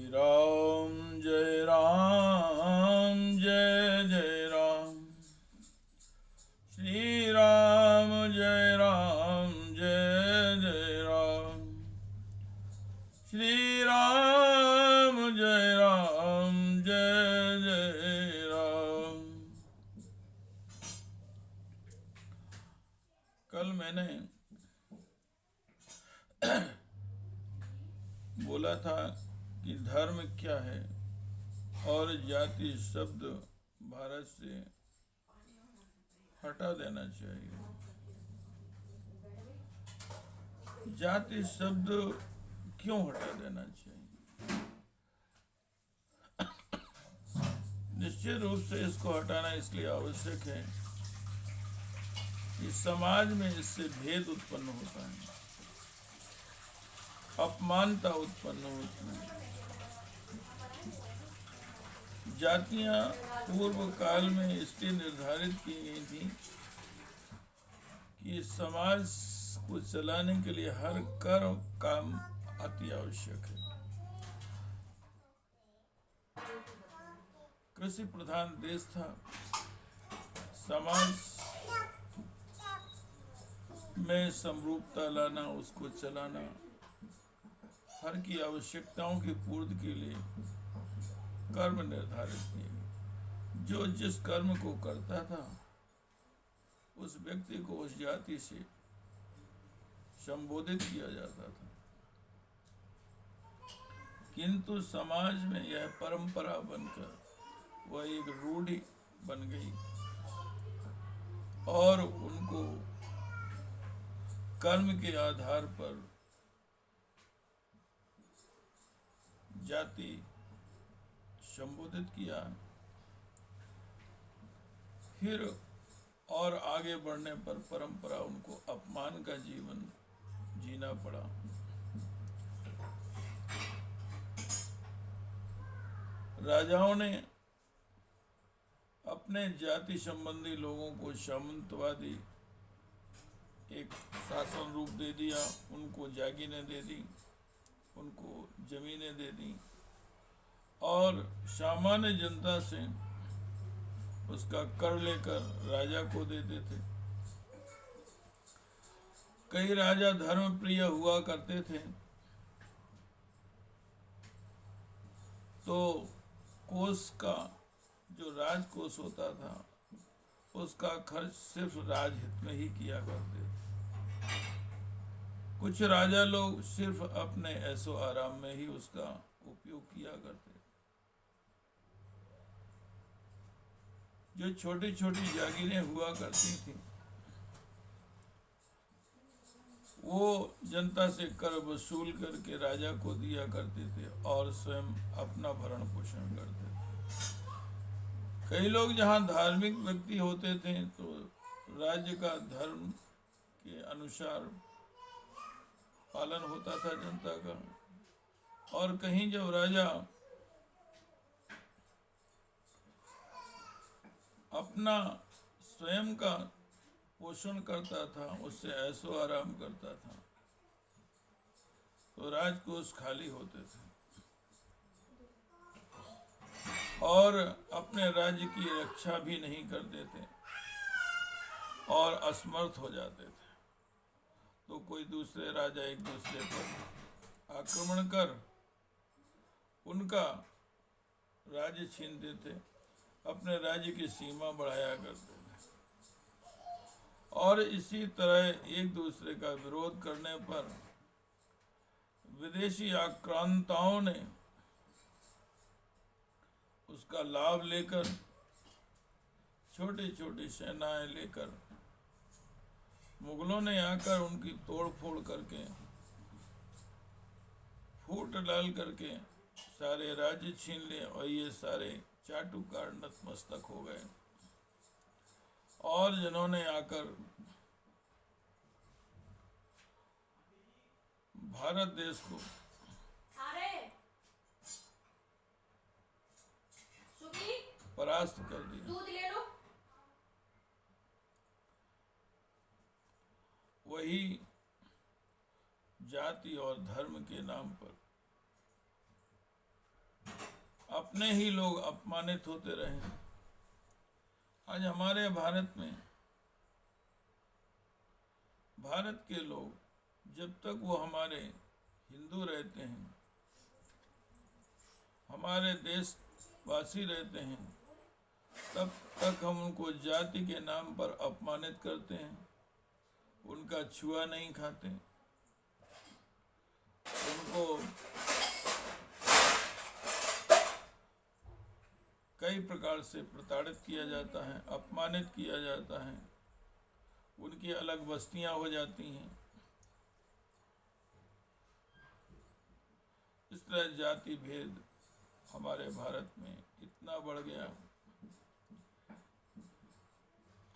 राम जय राम जय जय राम। श्री राम जय राम जय जय राम। श्री राम जय राम जय जय राम। कल मैंने बोला था कि धर्म क्या है और जाति शब्द भारत से हटा देना चाहिए। जाति शब्द क्यों हटा देना चाहिए? निश्चित रूप से इसको हटाना इसलिए आवश्यक है कि समाज में इससे भेद उत्पन्न होता है, अपमानता उत्पन्न होती है। जातियां पूर्व काल में इसलिए निर्धारित की गई थी कि समाज को चलाने के लिए हर काम अति आवश्यक है। कृषि प्रधान देश था, समाज में समरूपता लाना, उसको चलाना, हर की आवश्यकताओं की पूर्ति के लिए कर्म निर्धारित किए गए। जो जिस कर्म को करता था उस व्यक्ति को उस जाति से संबोधित किया जाता था। किंतु समाज में यह परंपरा बनकर वह एक रूढ़ि बन गई और उनको कर्म के आधार पर जाति संबोधित किया। फिर और आगे बढ़ने पर परंपरा उनको अपमान का जीवन जीना पड़ा। राजाओं ने अपने जाति संबंधी लोगों को सामंतवादी एक शासन रूप दे दिया, उनको जागीरें दे दी, उनको जमीनें दे दी और सामान्य जनता से उसका कर लेकर राजा को देते थे। कई राजा धर्म प्रिय हुआ करते थे तो कोष का जो राजकोष होता था उसका खर्च सिर्फ राजहित में ही किया करते थे। कुछ राजा लोग सिर्फ अपने ऐशो आराम में ही उसका उपयोग किया करते थे। जो छोटी छोटी जागीरें हुआ करती थी वो जनता से कर वसूल करके राजा को दिया करते थे और स्वयं अपना भरण पोषण करते थे। कई लोग जहाँ धार्मिक व्यक्ति होते थे तो राज्य का धर्म के अनुसार पालन होता था जनता का, और कहीं जब राजा अपना स्वयं का पोषण करता था, उससे ऐशो आराम करता था, तो राजकोष खाली होते थे और अपने राज्य की रक्षा भी नहीं करते थे और असमर्थ हो जाते थे। तो कोई दूसरे राजा एक दूसरे पर आक्रमण कर उनका राज्य छीनते थे, अपने राज्य की सीमा बढ़ाया करते थे और इसी तरह एक दूसरे का विरोध करने पर विदेशी आक्रांताओं ने उसका लाभ लेकर छोटी छोटी सेनाएं लेकर मुगलों ने आकर उनकी तोड़ फोड़ करके फूट डाल करके सारे राज्य छीन लिए और ये सारे चाटुकार नतमस्तक हो गए। और जिन्होंने आकर भारत देश को परास्त कर दिया, वही जाति और धर्म के नाम पर अपने ही लोग अपमानित होते रहे। आज हमारे भारत में भारत के लोग जब तक वो हमारे हिंदू रहते हैं, हमारे देशवासी रहते हैं, तब तक हम उनको जाति के नाम पर अपमानित करते हैं, उनका छुआ नहीं खाते, उनको कई प्रकार से प्रताड़ित किया जाता है, अपमानित किया जाता है, उनकी अलग बस्तियां हो जाती हैं। इस तरह जाति भेद हमारे भारत में इतना बढ़ गया।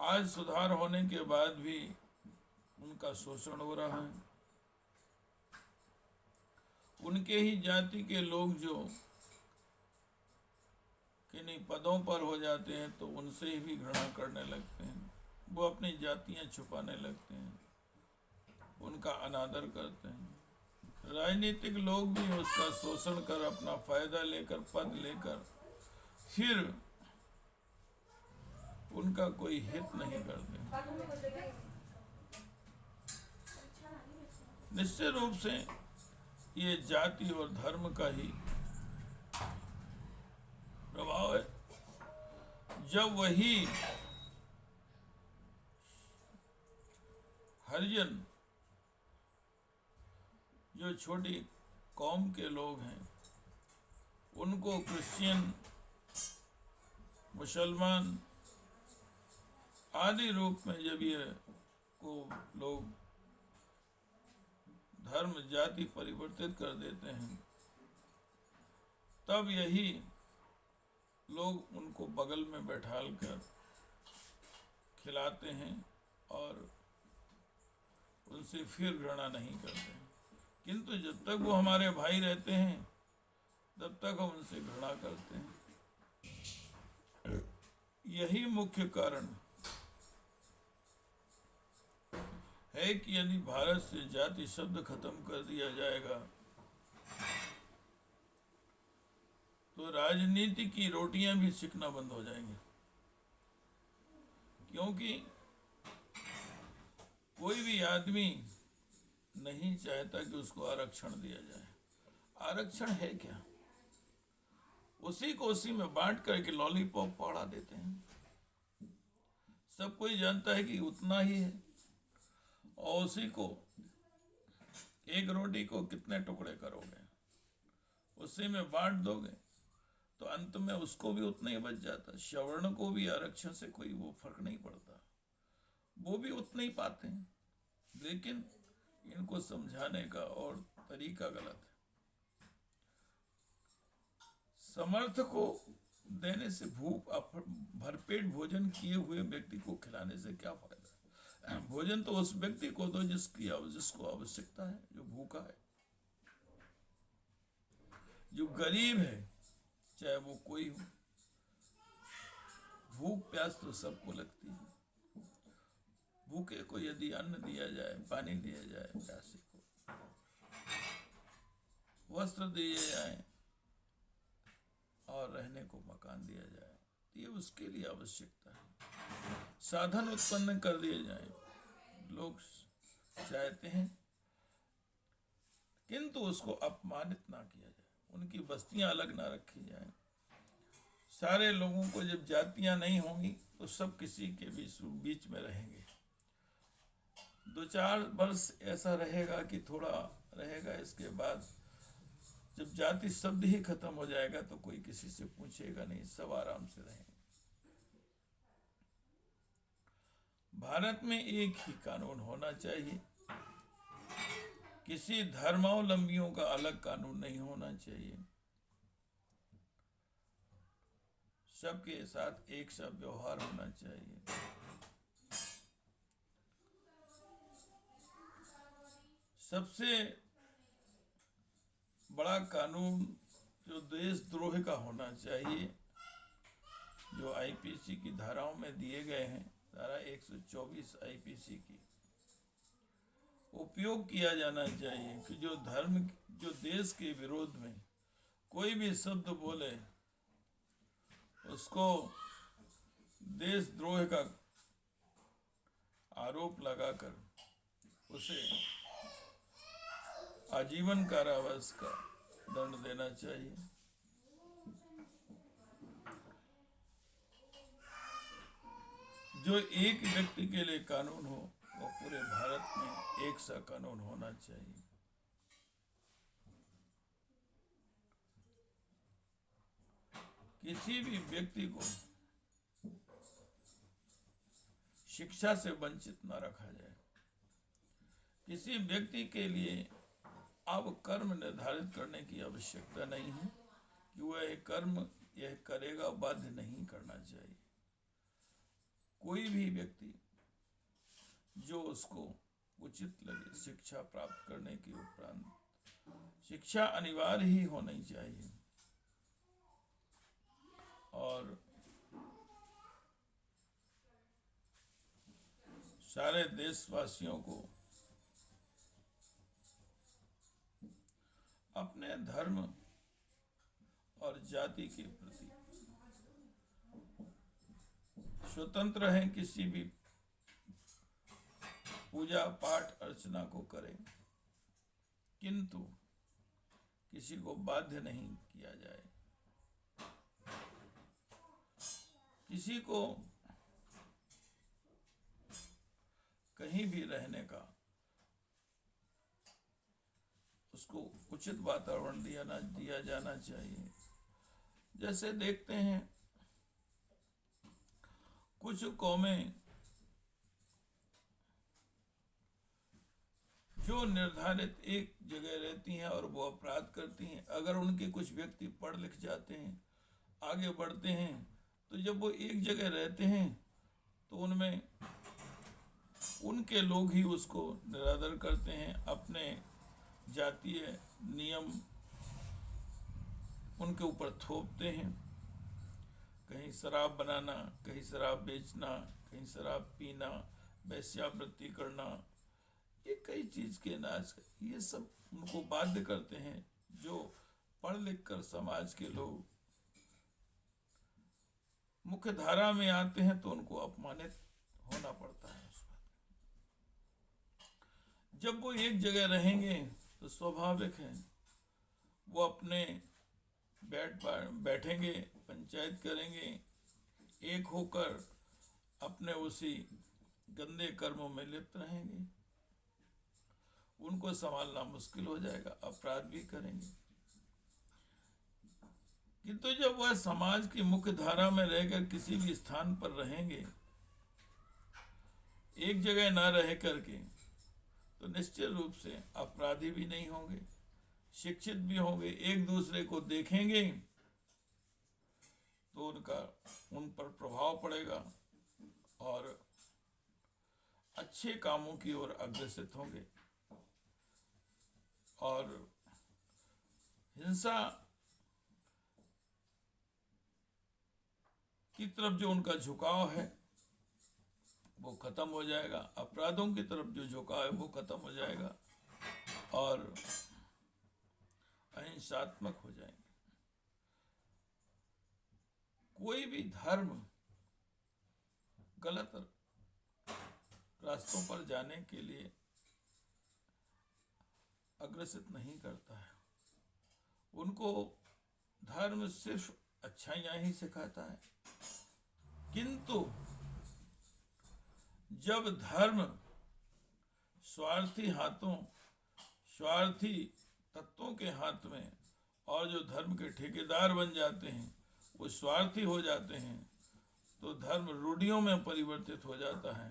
आज सुधार होने के बाद भी उनका शोषण हो रहा है। उनके ही जाति के लोग जो किन्हीं पदों पर हो जाते हैं तो उनसे भी घृणा करने लगते हैं, वो अपनी जातियां छुपाने लगते हैं, उनका अनादर करते हैं। राजनीतिक लोग भी उसका शोषण कर अपना फायदा लेकर, पद लेकर, फिर उनका कोई हित नहीं करते। निश्चित रूप से ये जाति और धर्म का ही प्रभाव है। जब वही हरिजन, जो छोटी कौम के लोग हैं, उनको क्रिश्चियन, मुसलमान आदि रूप में जब ये को लोग धर्म जाति परिवर्तित कर देते हैं, तब यही लोग उनको बगल में बैठाल कर खिलाते हैं और उनसे फिर घृणा नहीं करते। किंतु जब तक वो हमारे भाई रहते हैं तब तक हम उनसे घृणा करते हैं। यही मुख्य कारण है कि यदि भारत से जाति शब्द खत्म कर दिया जाएगा तो राजनीति की रोटियां भी सिकना बंद हो जाएंगी। क्योंकि कोई भी आदमी नहीं चाहता कि उसको आरक्षण दिया जाए। आरक्षण है क्या? उसी को उसी में बांट करके लॉलीपॉप पड़ा देते हैं। सब कोई जानता है कि उतना ही है, और उसी को एक रोटी को कितने टुकड़े करोगे, उसी में बांट दोगे तो अंत में उसको भी उतना ही बच जाता। सवर्ण को भी आरक्षण से कोई वो फर्क नहीं पड़ता, वो भी उतना ही पाते हैं। लेकिन इनको समझाने का और तरीका गलत है। समर्थ को देने से, भरपेट भोजन किए हुए व्यक्ति को खिलाने से क्या फायदा? भोजन तो उस व्यक्ति को दो जिसको आवश्यकता है, जो भूखा है, जो गरीब है, चाहे वो कोई हो। भूख प्यास तो सबको लगती है। भूखे को यदि अन्न दिया जाए, पानी दिया जाए, प्यासे को वस्त्र दिए जाए और रहने को मकान दिया जाए, ये उसके लिए आवश्यकता है। साधन उत्पन्न कर दिए जाए, लोग चाहते हैं, किंतु उसको अपमानित ना किया जाए, उनकी बस्तियां अलग ना रखी जाए। सारे लोगों को जब जातियां नहीं होंगी तो सब किसी के बीच में रहेंगे। 2-4 वर्ष ऐसा रहेगा कि थोड़ा रहेगा, इसके बाद जब जाति शब्द ही खत्म हो जाएगा तो कोई किसी से पूछेगा नहीं, सब आराम से रहेंगे। भारत में एक ही कानून होना चाहिए, किसी धर्मावलंबियों का अलग कानून नहीं होना चाहिए। सबके साथ एक सा व्यवहार होना चाहिए। सबसे बड़ा कानून जो देशद्रोह का होना चाहिए, जो आईपीसी की धाराओं में दिए गए हैं, धारा 124 आईपीसी की, उपयोग किया जाना चाहिए कि जो देश के विरोध में कोई भी शब्द बोले उसको देशद्रोह का आरोप लगाकर उसे आजीवन कारावास का दंड देना चाहिए। जो एक व्यक्ति के लिए कानून हो वो पूरे भारत में एक सा कानून होना चाहिए। किसी भी व्यक्ति को शिक्षा से वंचित न रखा जाए। किसी व्यक्ति के लिए अब कर्म निर्धारित करने की आवश्यकता नहीं है कि वह कर्म यह करेगा, बाध्य नहीं करना चाहिए। कोई भी व्यक्ति जो उसको उचित लगे शिक्षा प्राप्त करने के उपरांत शिक्षा अनिवार्य ही होनी चाहिए। और सारे देशवासियों को अपने धर्म और जाति के प्रति स्वतंत्र हैं, किसी भी पूजा पाठ अर्चना को करें, किंतु किसी को बाध्य नहीं किया जाए। किसी को कहीं भी रहने का उसको उचित वातावरण दिया जाना चाहिए। जैसे देखते हैं कुछ कौमें जो निर्धारित एक जगह रहती हैं और वो अपराध करती हैं, अगर उनके कुछ व्यक्ति पढ़ लिख जाते हैं, आगे बढ़ते हैं, तो जब वो एक जगह रहते हैं तो उनमें उनके लोग ही उसको निरादर करते हैं, अपने जातीय नियम उनके ऊपर थोपते हैं। कहीं शराब बनाना, कहीं शराब बेचना, कहीं शराब पीना, वेश्यावृत्ति करना, ये कई चीज के नाच, ये सब उनको बाध्य करते हैं। जो पढ़ लिख कर समाज के लोग मुख्य धारा में आते हैं तो उनको अपमानित होना पड़ता है। जब वो एक जगह रहेंगे तो स्वाभाविक है वो अपने बैठेंगे, पंचायत करेंगे, एक होकर अपने उसी गंदे कर्मों में लिप्त रहेंगे। उनको संभालना मुश्किल हो जाएगा, अपराध भी करेंगे। किंतु जब वह समाज की मुख्य धारा में रहकर किसी भी स्थान पर रहेंगे, एक जगह न रह करके, तो निश्चित रूप से अपराधी भी नहीं होंगे, शिक्षित भी होंगे, एक दूसरे को देखेंगे तो उन पर प्रभाव पड़ेगा और अच्छे कामों की ओर अग्रसित होंगे। और हिंसा की तरफ जो उनका झुकाव है वो खत्म हो जाएगा, अपराधों की तरफ जो झुकाव है वो खत्म हो जाएगा और अहिंसात्मक हो जाएंगे। कोई भी धर्म गलत रास्तों पर जाने के लिए अग्रसित नहीं करता है। उनको धर्म सिर्फ अच्छाइयां ही सिखाता है। किंतु जब धर्म स्वार्थी तत्वों के हाथ में और जो धर्म के ठेकेदार बन जाते हैं वो स्वार्थी हो जाते हैं, तो धर्म रूढ़ियों में परिवर्तित हो जाता है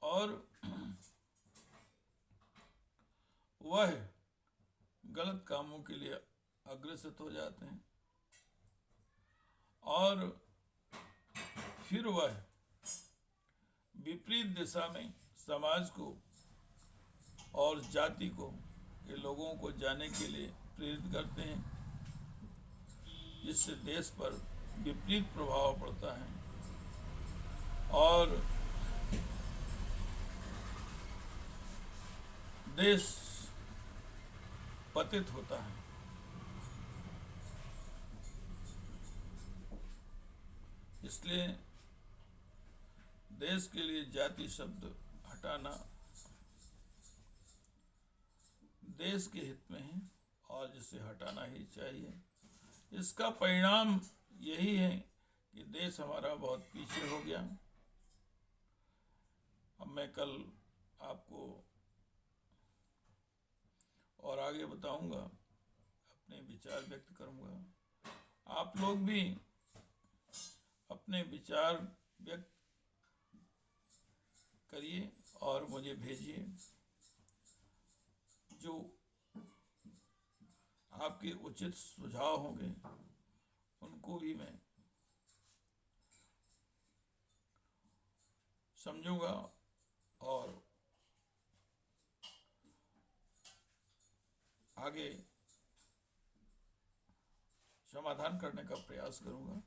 और वह गलत कामों के लिए अग्रसित हो जाते हैं और फिर वह विपरीत दिशा में समाज को और जाति को के लोगों को जाने के लिए प्रेरित करते हैं, जिससे देश पर विपरीत प्रभाव पड़ता है और देश पतित होता है। इसलिए देश के लिए जाति शब्द हटाना देश के हित में है और जिसे हटाना ही चाहिए। इसका परिणाम यही है कि देश हमारा बहुत पीछे हो गया। अब मैं कल आपको और आगे बताऊंगा, अपने विचार व्यक्त करूंगा। आप लोग भी अपने विचार व्यक्त करिए और मुझे भेजिए। जो आपके उचित सुझाव होंगे उनको भी मैं समझूंगा और आगे समाधान करने का प्रयास करूंगा।